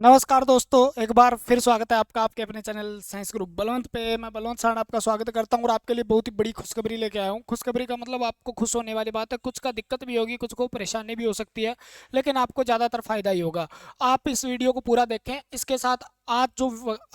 नमस्कार दोस्तों, एक बार फिर स्वागत है आपका आपके अपने चैनल साइंस ग्रुप बलवंत पे। मैं बलवंत सर आपका स्वागत करता हूँ और आपके लिए बहुत ही बड़ी खुशखबरी लेके आया हूँ। खुशखबरी का मतलब आपको खुश होने वाली बात है। कुछ का दिक्कत भी होगी, कुछ को परेशानी भी हो सकती है, लेकिन आपको ज़्यादातर फायदा ही होगा। आप इस वीडियो को पूरा देखें। इसके साथ आज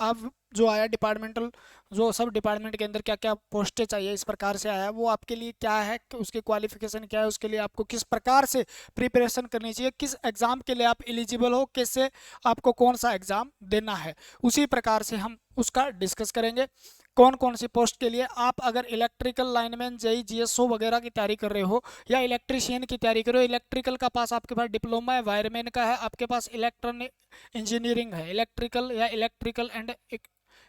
आप जो आया डिपार्टमेंटल, जो सब डिपार्टमेंट के अंदर क्या क्या पोस्टें चाहिए इस प्रकार से आया, वो आपके लिए क्या है, कि उसकी क्वालिफिकेशन क्या है, उसके लिए आपको किस प्रकार से प्रिपरेशन करनी चाहिए, किस एग्ज़ाम के लिए आप एलिजिबल हो, कैसे आपको कौन सा एग्ज़ाम देना है, उसी प्रकार से हम उसका डिस्कस करेंगे। कौन कौन सी पोस्ट के लिए आप अगर इलेक्ट्रिकल लाइनमैन जेई जीएसओ वगैरह की तैयारी कर रहे हो या इलेक्ट्रिशियन की तैयारी कर रहे हो, इलेक्ट्रिकल का पास आपके पास डिप्लोमा है, वायरमैन का है, आपके पास इलेक्ट्रॉनिक इंजीनियरिंग है, इलेक्ट्रिकल या इलेक्ट्रिकल एंड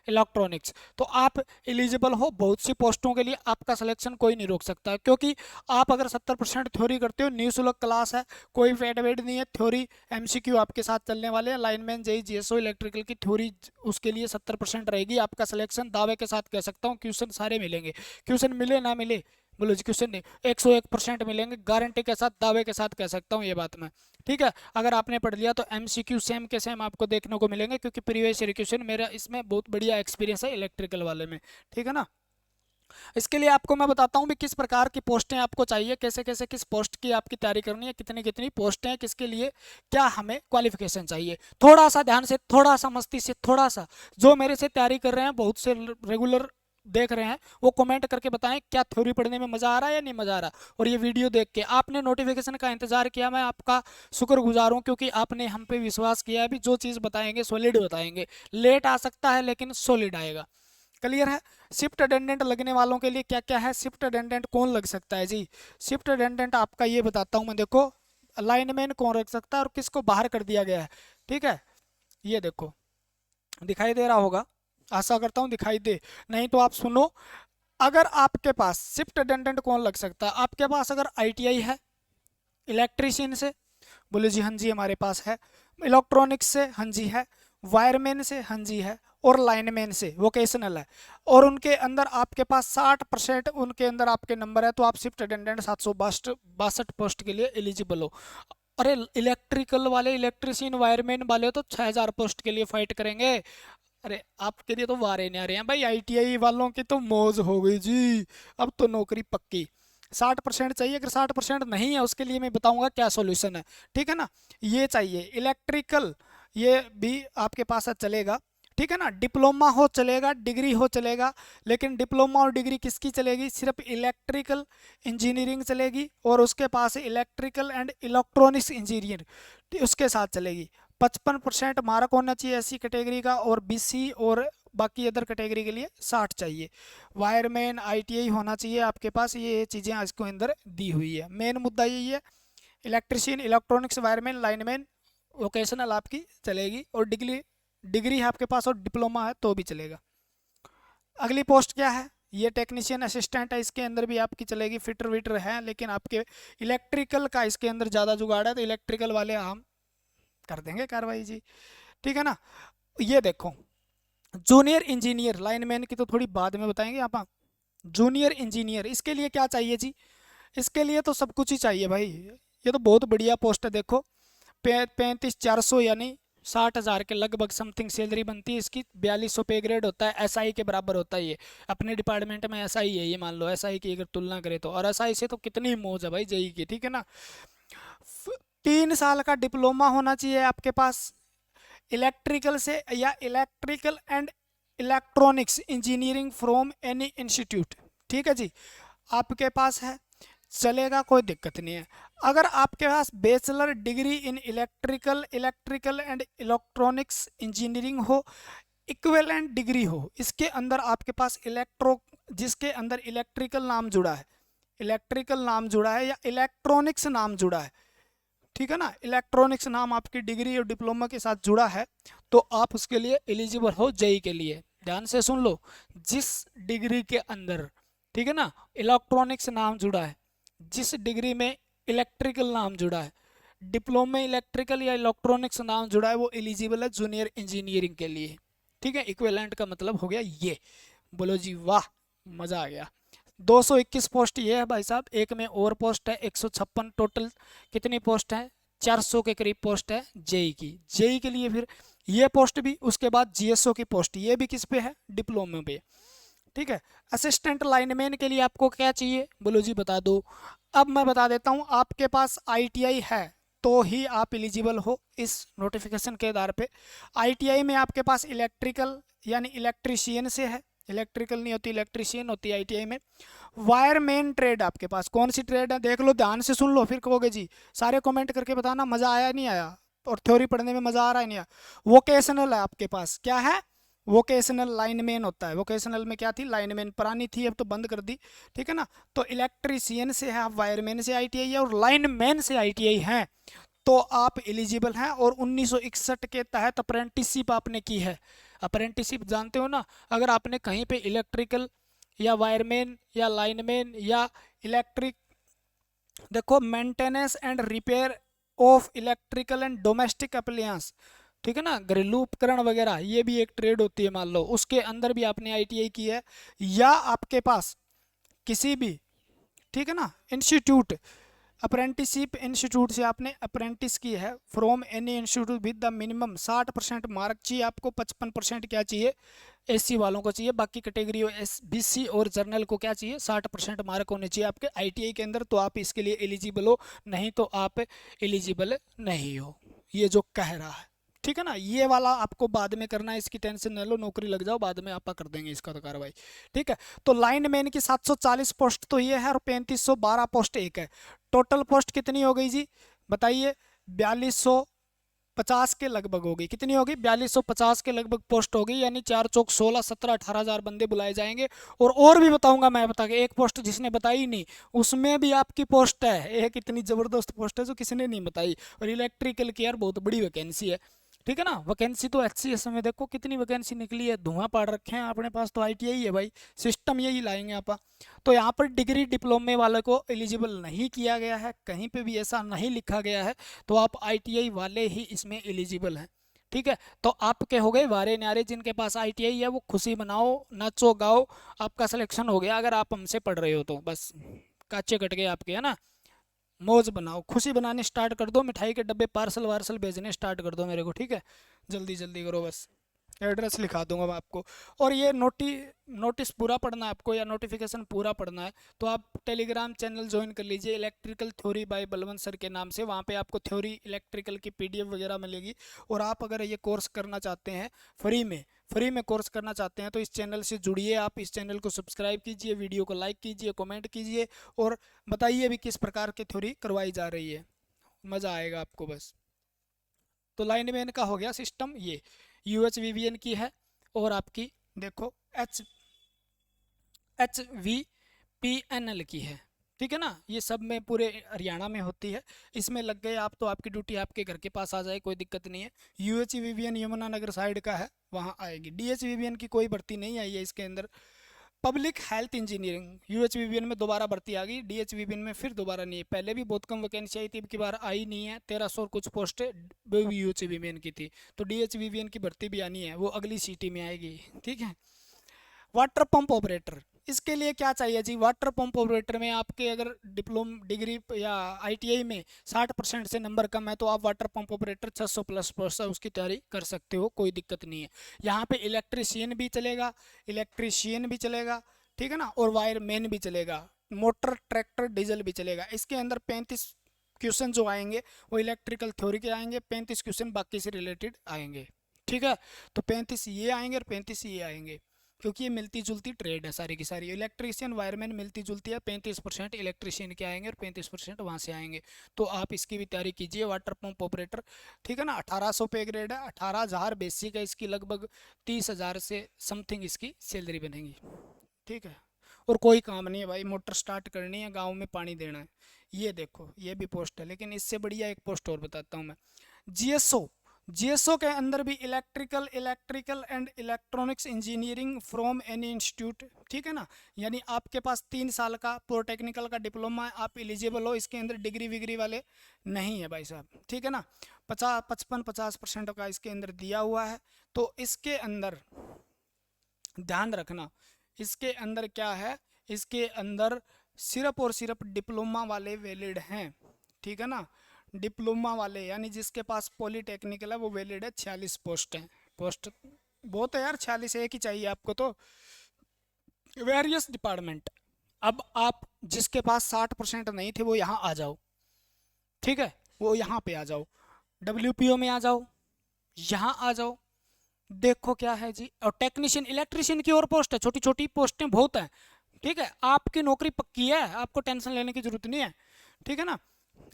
इलेक्ट्रॉनिक्स, तो आप एलिजिबल हो बहुत सी पोस्टों के लिए। आपका सिलेक्शन कोई नहीं रोक सकता, क्योंकि आप अगर 70% थ्योरी करते हो, निःशुल्क क्लास है, कोई वेट वेट नहीं है, थ्योरी एमसीक्यू आपके साथ चलने वाले हैं। लाइनमैन जेई जीएसओ इलेक्ट्रिकल की थ्योरी उसके लिए 70% रहेगी। आपका सिलेक्शन दावे के साथ कह सकता हूँ, क्वेश्चन सारे मिलेंगे। क्वेश्चन मिले ना मिले, बोलो जी, क्वेश्चन नहीं, 101% मिलेंगे, गारंटी के साथ दावे के साथ कह सकता हूँ ये बात मैं। ठीक है, अगर आपने पढ़ लिया तो एमसीक्यू सेम के सेम आपको देखने को मिलेंगे, क्योंकि प्रीवियस ईयर क्वेश्चन मेरा इसमें बहुत बढ़िया एक्सपीरियंस है इलेक्ट्रिकल वाले में। ठीक है ना। इसके लिए आपको मैं बताता हूँ भी किस प्रकार की पोस्टें आपको चाहिए, कैसे कैसे किस पोस्ट की आपकी तैयारी करनी है, कितनी कितनी पोस्टें हैं, किसके लिए क्या हमें क्वालिफिकेशन चाहिए। थोड़ा सा ध्यान से, थोड़ा सा मस्ती से, थोड़ा सा जो मेरे से तैयारी कर रहे हैं, बहुत से रेगुलर देख रहे हैं, वो कमेंट करके बताएं क्या थ्योरी पढ़ने में मजा आ रहा है या नहीं मजा आ रहा। और ये वीडियो देख के आपने नोटिफिकेशन का इंतजार किया, मैं आपका शुक्रगुजार हूँ, क्योंकि आपने हम पे विश्वास किया है। भी जो चीज़ बताएंगे सॉलिड बताएंगे, लेट आ सकता है लेकिन सॉलिड आएगा। क्लियर है। शिफ्ट अटेंडेंट लगने वालों के लिए क्या क्या है, शिफ्ट अटेंडेंट कौन लग सकता है जी। शिफ्ट अटेंडेंट आपका ये बताता हूँ मैं, देखो लाइनमैन कौन रख सकता है और किसको बाहर कर दिया गया है। ठीक है, ये देखो दिखाई दे रहा होगा, आशा करता हूँ दिखाई दे। नहीं तो आप सुनो, अगर आपके पास शिफ्ट अटेंडेंट कौन लग सकता है, आपके पास अगर आईटीआई है इलेक्ट्रीशियन से, बोले जी हाँ जी हमारे पास है। इलेक्ट्रॉनिक्स से हाँ जी है। वायरमैन से हाँ जी है। और लाइनमैन से वोकेशनल है। और उनके अंदर आपके पास 60% उनके अंदर आपके नंबर है, तो आप शिफ्ट अटेंडेंट 762 पोस्ट के लिए एलिजिबल हो। अरे इलेक्ट्रिकल वाले, इलेक्ट्रिशियन वायरमैन वाले तो 6000 पोस्ट के लिए फाइट करेंगे। अरे आपके लिए तो वारे नहीं आ रहे हैं भाई, आईटीआई वालों की तो मौज हो गई जी। अब तो नौकरी पक्की। 60% चाहिए, अगर 60% नहीं है उसके लिए मैं बताऊंगा क्या सॉल्यूशन है। ठीक है ना। ये चाहिए इलेक्ट्रिकल, ये भी आपके पास चलेगा। ठीक है ना, डिप्लोमा हो चलेगा, डिग्री हो चलेगा, लेकिन डिप्लोमा और डिग्री किसकी चलेगी, सिर्फ इलेक्ट्रिकल इंजीनियरिंग चलेगी, और उसके पास इलेक्ट्रिकल एंड इलेक्ट्रॉनिक्स इंजीनियर उसके साथ चलेगी। 55% मार्क होना चाहिए ऐसी कैटेगरी का, और बीसी और बाकी अदर कैटेगरी के लिए 60 चाहिए। वायरमैन आईटीआई होना चाहिए आपके पास, ये चीज़ें इसको अंदर दी हुई है। मेन मुद्दा यही है, electrician electronics wireman lineman vocational आपकी चलेगी, और डिग्री डिग्री है आपके पास और डिप्लोमा है तो भी चलेगा। अगली पोस्ट क्या है, ये टेक्नीशियन असिस्टेंट है, इसके अंदर भी आपकी चलेगी, फिटर विटर है, लेकिन आपके इलेक्ट्रिकल का इसके अंदर ज़्यादा जुगाड़ है, तो इलेक्ट्रिकल वाले हम कर देंगे कार्रवाई जी। ठीक है ना। ये देखो जूनियर इंजीनियर, लाइनमैन की तो थोड़ी बाद में बताएंगे आप। जूनियर इंजीनियर इसके लिए क्या चाहिए जी, इसके लिए तो सब कुछ ही चाहिए भाई। ये तो बहुत बढ़िया पोस्ट है, देखो 35,400 यानी 60,000 के लगभग समथिंग सैलरी बनती है इसकी। 4200 पे ग्रेड होता है, एसआई के बराबर होता है ये। अपने डिपार्टमेंट में एसआई है ये, मान लो एसआई की अगर तुलना करें तो, और एसआई से तो कितनी मौज है भाई जेई की। ठीक है ना। 3 साल का डिप्लोमा होना चाहिए आपके पास इलेक्ट्रिकल से, या electrical and electronics engineering from any institute. ठीक है जी, आपके पास है, चलेगा, कोई दिक्कत नहीं है। अगर आपके पास bachelor degree in electrical electrical and electronics engineering हो, इक्विवेलेंट डिग्री हो, इसके अंदर आपके पास इलेक्ट्रो, जिसके अंदर इलेक्ट्रिकल नाम जुड़ा है, इलेक्ट्रिकल नाम जुड़ा है या इलेक्ट्रॉनिक्स नाम जुड़ा है, ठीक है ना, इलेक्ट्रॉनिक्स नाम आपकी डिग्री और डिप्लोमा के साथ जुड़ा है, तो आप उसके लिए एलिजिबल हो जेई के लिए। ध्यान से सुन लो, जिस डिग्री के अंदर, ठीक है ना, इलेक्ट्रॉनिक्स नाम जुड़ा है, जिस डिग्री में इलेक्ट्रिकल नाम जुड़ा है, डिप्लोमा इलेक्ट्रिकल या इलेक्ट्रॉनिक्स नाम जुड़ा है, वो एलिजिबल है जूनियर इंजीनियरिंग के लिए। ठीक है, इक्विवेलेंट का मतलब हो गया ये। बोलो जी वाह, मज़ा आ गया। 221 पोस्ट ये है भाई साहब, एक में और पोस्ट है 156 टोटल। कितनी पोस्ट है, 400 के करीब पोस्ट है जेई की। जेई के लिए फिर ये पोस्ट भी, उसके बाद जीएसओ की पोस्ट, ये भी किस पे है, डिप्लोमा पे। ठीक है। असिस्टेंट लाइनमैन के लिए आपको क्या चाहिए, बोलो जी बता दो। अब मैं बता देता हूँ, आपके पास आईटीआई है तो ही आप एलिजिबल हो इस नोटिफिकेशन के आधार पे। आईटीआई में आपके पास इलेक्ट्रिकल यानी इलेक्ट्रीशियन से है, इलेक्ट्रिकल नहीं होती, इलेक्ट्रीशियन होती है आईटीआई में। वायरमैन ट्रेड आपके पास कौन सी ट्रेड है, देख लो ध्यान से सुन लो, फिर कहोगे जी सारे कमेंट करके बताना मज़ा आया नहीं आया, और थ्योरी पढ़ने में मज़ा आ रहा है नहीं आया। वोकेशनल है आपके पास, क्या है, वोकेशनल लाइनमैन होता है। वोकेशनल में क्या थी, लाइनमैन पुरानी थी, अब तो बंद कर दी। ठीक है ना। तो इलेक्ट्रीशियन से है आप, वायरमैन से आईटीआई है, और लाइनमैन से आईटीआई है, तो आप एलिजिबल हैं। और 1961 के तहत अप्रेंटिसशिप आपने की है। अप्रेंटिसशिप जानते हो ना, अगर आपने कहीं पे इलेक्ट्रिकल या वायरमैन या लाइनमैन या इलेक्ट्रिक, देखो maintenance and repair of electrical and domestic appliance, ठीक है ना, घरेलू उपकरण वगैरह, ये भी एक ट्रेड होती है मान लो, उसके अंदर भी आपने आईटीआई की है। या आपके पास किसी भी, ठीक है ना, इंस्टीट्यूट, अप्रेंटिसशिप इंस्टीट्यूट से आपने अप्रेंटिस की है, from any institute with the minimum 60% mark चाहिए आपको, 55% क्या चाहिए, एससी वालों को चाहिए, बाकी कैटेगरी एस बीसी और जर्नल को क्या चाहिए, 60% मार्क होने चाहिए आपके आईटीआई के अंदर, तो आप इसके लिए एलिजिबल हो, नहीं तो आप एलिजिबल नहीं हो, ये जो कह रहा है। ठीक है ना, ये वाला आपको बाद में करना है, इसकी टेंशन न लो, नौकरी लग जाओ, बाद में आप कर देंगे इसका तो कार्रवाई। ठीक है। तो लाइनमैन की 740 पोस्ट तो ये है, और 3512 पोस्ट एक है। टोटल पोस्ट कितनी हो गई जी, बताइए, 4250 के लगभग होगी। कितनी होगी, 4250 के लगभग पोस्ट होगी, यानी 4 चौक 16, 17, 18,000 बंदे बुलाए जाएंगे। और भी बताऊंगा मैं, बता के एक पोस्ट जिसने बताई नहीं, उसमें भी आपकी पोस्ट है, एक इतनी जबरदस्त पोस्ट है जो किसी ने नहीं बताई। और इलेक्ट्रिकल की यार बहुत बड़ी वैकेंसी है। ठीक है ना, वैकेंसी तो एचसीएस में देखो कितनी वैकेंसी निकली है, धुआं पाड़ रखे हैं अपने पास, तो आईटीआई है भाई, सिस्टम यही लाएंगे आप। तो यहाँ पर डिग्री डिप्लोमे वाले को एलिजिबल नहीं किया गया है, कहीं पे भी ऐसा नहीं लिखा गया है, तो आप आईटीआई वाले ही इसमें एलिजिबल हैं। ठीक है। तो आपके हो गए वारे न्यारे, जिनके पास आईटीआई है वो खुशी मनाओ, नाचो गाओ, आपका सिलेक्शन हो गया। अगर आप हमसे पढ़ रहे हो तो बस काचे कट गए आपके, है ना, मौज बनाओ, खुशी बनाने स्टार्ट कर दो, मिठाई के डब्बे पार्सल वार्सल भेजने स्टार्ट कर दो मेरे को। ठीक है, जल्दी जल्दी करो, बस एड्रेस लिखा दूंगा मैं आपको। और ये नोटिस पूरा पढ़ना है आपको, या नोटिफिकेशन पूरा पढ़ना है, तो आप टेलीग्राम चैनल ज्वाइन कर लीजिए, electrical theory by Balwant sir के नाम से। वहाँ पे आपको थ्योरी इलेक्ट्रिकल की पीडीएफ वगैरह मिलेगी। और आप अगर ये कोर्स करना चाहते हैं फ्री में कोर्स करना चाहते हैं, तो इस चैनल से जुड़िए, आप इस चैनल को सब्सक्राइब कीजिए, वीडियो को लाइक कीजिए, कमेंट कीजिए, और बताइए भी किस प्रकार की थ्योरी करवाई जा रही है, मज़ा आएगा आपको बस। तो लाइनमैन का हो गया सिस्टम ये, यूएचवीवीएन की है, और आपकी देखो HVPNL की है। ठीक है ना, ये सब में पूरे हरियाणा में होती है। इसमें लग गए आप तो आपकी ड्यूटी आपके घर के पास आ जाए, कोई दिक्कत नहीं है। यूएचवीवीएन यमुनानगर साइड का है, वहाँ आएगी। डीएचवीवीएन की कोई भर्ती नहीं आई है इसके अंदर। पब्लिक हेल्थ इंजीनियरिंग यूएचवीबीएन में दोबारा भर्ती आ गई, डीएचवीबीएन में फिर दोबारा नहीं है। पहले भी बहुत कम वैकेंसी आई थी, अब की बार आई नहीं है, 1300 और कुछ पोस्टें यूएचवीबीएन की थी। तो डीएचवीबीएन की भर्ती भी आनी है, वो अगली सिटी में आएगी। ठीक है। वाटर पंप ऑपरेटर, इसके लिए क्या चाहिए जी, वाटर पंप ऑपरेटर में आपके अगर डिग्री या आईटीआई में 60% से नंबर कम है, तो आप water pump operator 600 plus post है उसकी तैयारी कर सकते हो, कोई दिक्कत नहीं है। यहाँ पे इलेक्ट्रीशियन भी चलेगा, ठीक है ना, और वायरमैन भी चलेगा, मोटर ट्रैक्टर डीजल भी चलेगा। इसके अंदर 35 क्वेश्चन जो आएंगे वो इलेक्ट्रिकल थ्योरी के आएंगे, 35 क्वेश्चन बाकी से रिलेटेड आएंगे। ठीक है। तो 35 ये आएंगे और 35 ये आएंगे, क्योंकि ये मिलती जुलती ट्रेड है सारी की सारी। इलेक्ट्रीशियन वायरमैन मिलती जुलती है, 35% इलेक्ट्रीशियन के आएंगे और 35% वहाँ से आएंगे। तो आप इसकी भी तैयारी कीजिए, वाटर पंप ऑपरेटर। ठीक है ना, 1800 पे ग्रेड है, 18,000 बेसिक है इसकी, लगभग 30,000 से समथिंग इसकी सैलरी बनेगी। ठीक है। और कोई काम नहीं है भाई, मोटर स्टार्ट करनी है, गाँव में पानी देना है। ये देखो ये भी पोस्ट है, लेकिन इससे बढ़िया एक पोस्ट और बताता हूँ मैं, जीएसओ। जीएसओ के अंदर भी electrical and electronics engineering from any institute. ठीक है ना, यानी आपके पास 3 साल का प्रोटेक्निकल का डिप्लोमा है, आप एलिजिबल हो। इसके अंदर डिग्री विग्री वाले नहीं है भाई साहब। ठीक है ना, 50% का इसके अंदर दिया हुआ है। तो इसके अंदर ध्यान रखना, इसके अंदर क्या है, इसके अंदर सिर्फ और सिर्फ डिप्लोमा वाले वैलिड हैं। ठीक है ना, डिप्लोमा वाले यानी जिसके पास पॉलीटेक्निकल है वो वैलिड है, 46 पोस्ट हैं। पोस्ट बहुत है यार, 46 एक ही चाहिए आपको तो। वेरियस डिपार्टमेंट, अब आप जिसके पास 60% नहीं थे वो यहाँ आ जाओ, ठीक है, वो यहाँ पे आ जाओ, WPO में आ जाओ, यहाँ आ जाओ। देखो क्या है जी, और टेक्नीशियन इलेक्ट्रिशियन की और पोस्ट है, छोटी छोटी पोस्टें बहुत हैं, ठीक है। आपकी नौकरी पक्की है, आपको टेंशन लेने की जरूरत नहीं है, ठीक है ना।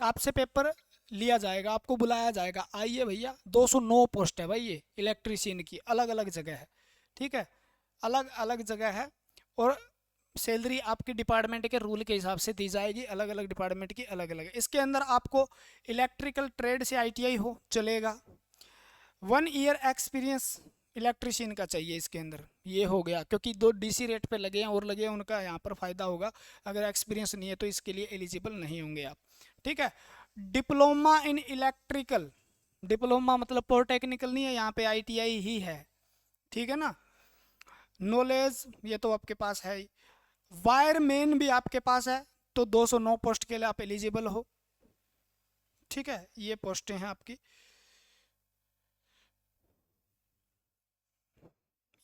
आपसे पेपर लिया जाएगा, आपको बुलाया जाएगा, आइए भैया। 209 पोस्ट है भाई, ये इलेक्ट्रिशियन की अलग अलग जगह है, ठीक है, अलग अलग जगह है। और सैलरी आपके डिपार्टमेंट के रूल के हिसाब से दी जाएगी, अलग अलग डिपार्टमेंट की अलग अलग। इसके अंदर आपको इलेक्ट्रिकल ट्रेड से ITI हो चलेगा, 1 ईयर एक्सपीरियंस इलेक्ट्रिशियन का चाहिए इसके अंदर, ये हो गया, क्योंकि 2 DC रेट पे लगे हैं और लगे हैं, उनका यहाँ पर फ़ायदा होगा। अगर एक्सपीरियंस नहीं है तो इसके लिए एलिजिबल नहीं होंगे आप, ठीक है। डिप्लोमा इन इलेक्ट्रिकल, डिप्लोमा मतलब पॉलिटेक्निकल नहीं है, यहाँ पे ITI ही है, ठीक है ना। नॉलेज ये तो आपके पास है ही, वायरमैन भी आपके पास है, तो 209 पोस्ट के लिए आप एलिजिबल हो, ठीक है। ये पोस्टें हैं आपकी,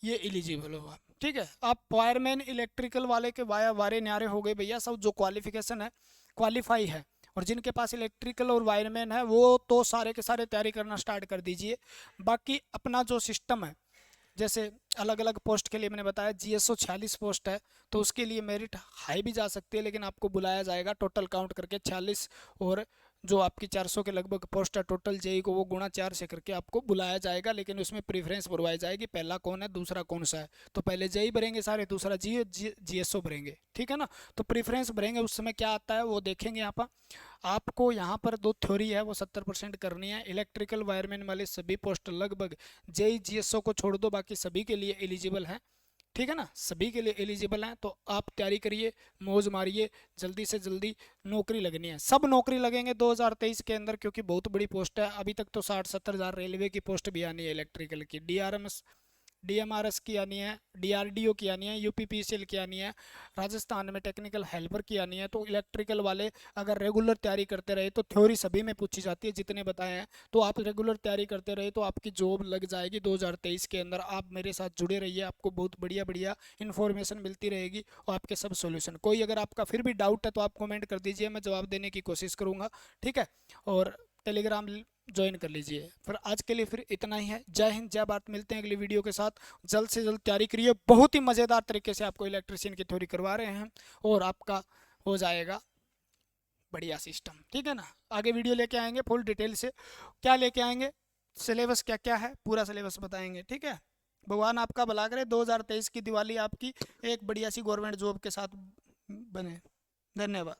ये एलिजिबल हो आप, ठीक है। आप वायरमैन इलेक्ट्रिकल वाले के वारे न्यारे हो गए भैया सब, जो क्वालिफिकेशन है क्वालिफाई है, और जिनके पास इलेक्ट्रिकल और वायरमैन है वो तो सारे के सारे तैयारी करना स्टार्ट कर दीजिए। बाकी अपना जो सिस्टम है, जैसे अलग अलग पोस्ट के लिए मैंने बताया, GSO 46 पोस्ट है, तो उसके लिए मेरिट हाई भी जा सकती है, लेकिन आपको बुलाया जाएगा टोटल काउंट करके 46, और जो आपकी 400 के लगभग पोस्ट है टोटल JEE को, वो गुणा 4 से करके आपको बुलाया जाएगा। लेकिन उसमें प्रेफरेंस बुलवाई जाएगी, पहला कौन है दूसरा कौन सा है, तो पहले JEE भरेंगे सारे, दूसरा GSO भरेंगे, ठीक है ना। तो प्रेफरेंस भरेंगे, उस समय क्या आता है वो देखेंगे यहाँ पर। आपको यहाँ पर 2 थ्योरी है वो 70% करनी है। इलेक्ट्रिकल वायरमैन वाले सभी पोस्ट लगभग JEE GSO को छोड़ दो, बाकी सभी के लिए एलिजिबल हैं, ठीक है ना, सभी के लिए एलिजिबल हैं। तो आप तैयारी करिए, मौज मारिए, जल्दी से जल्दी नौकरी लगनी है। सब नौकरी लगेंगे 2023 के अंदर, क्योंकि बहुत बड़ी पोस्ट है। अभी तक तो 60-70 हज़ार रेलवे की पोस्ट भी आनी है इलेक्ट्रिकल की, DMRS की आनी है, DRDO की आनी है, UPPCL की आनी है, राजस्थान में टेक्निकल हेल्पर की आनी है। तो इलेक्ट्रिकल वाले अगर रेगुलर तैयारी करते रहे तो थ्योरी सभी में पूछी जाती है जितने बताए हैं, तो आप रेगुलर तैयारी करते रहे तो आपकी जॉब लग जाएगी 2023 के अंदर। आप मेरे साथ जुड़े रहिए, आपको बहुत बढ़िया बढ़िया इन्फॉर्मेशन मिलती रहेगी और आपके सब सोल्यूशन। कोई अगर आपका फिर भी डाउट है तो आप कमेंट कर दीजिए, मैं जवाब देने की कोशिश करूँगा, ठीक है। और टेलीग्राम ज्वाइन कर लीजिए। फिर आज के लिए फिर इतना ही है। जय हिंद, जय भारत। मिलते हैं अगली वीडियो के साथ। जल्द से जल्द तैयारी करिए, बहुत ही मज़ेदार तरीके से आपको इलेक्ट्रिशियन की थ्योरी करवा रहे हैं और आपका हो जाएगा बढ़िया सिस्टम, ठीक है ना। आगे वीडियो लेके आएंगे फुल डिटेल से, क्या लेके आएंगे, सिलेबस क्या क्या है, पूरा सिलेबस बताएंगे, ठीक है। भगवान आपका भला करे, 2023 की दिवाली आपकी एक बढ़िया सी गवर्नमेंट जॉब के साथ बने। धन्यवाद।